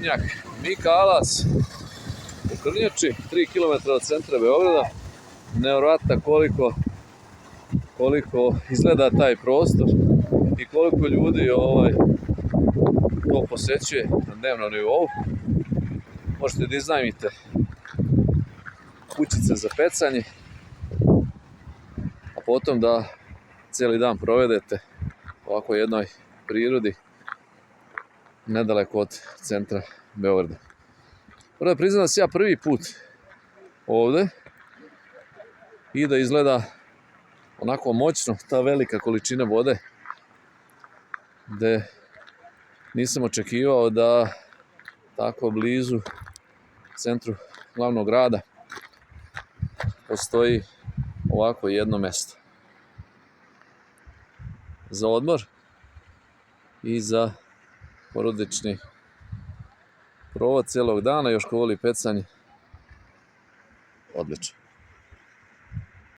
ribnjak Mikalac u Krnjači, 3 km od centra Beograda. Nevjerovatno koliko izgleda taj prostor i koliko ljudi to posećuje na dnevnom nivou. Možete da iznajmite kućice za pecanje, a potom da cijeli dan provedete u ovako jednoj prirodi nedaleko od centra Beograda. Moram da priznam da sam ja prvi put ovde i da izgleda onako moćno ta velika količina vode, gde nisam očekivao da tako blizu centru glavnog grada postoji ovako jedno mesto za odmor i za porodični provod celog dana. Još ko voli pecanje, odlično.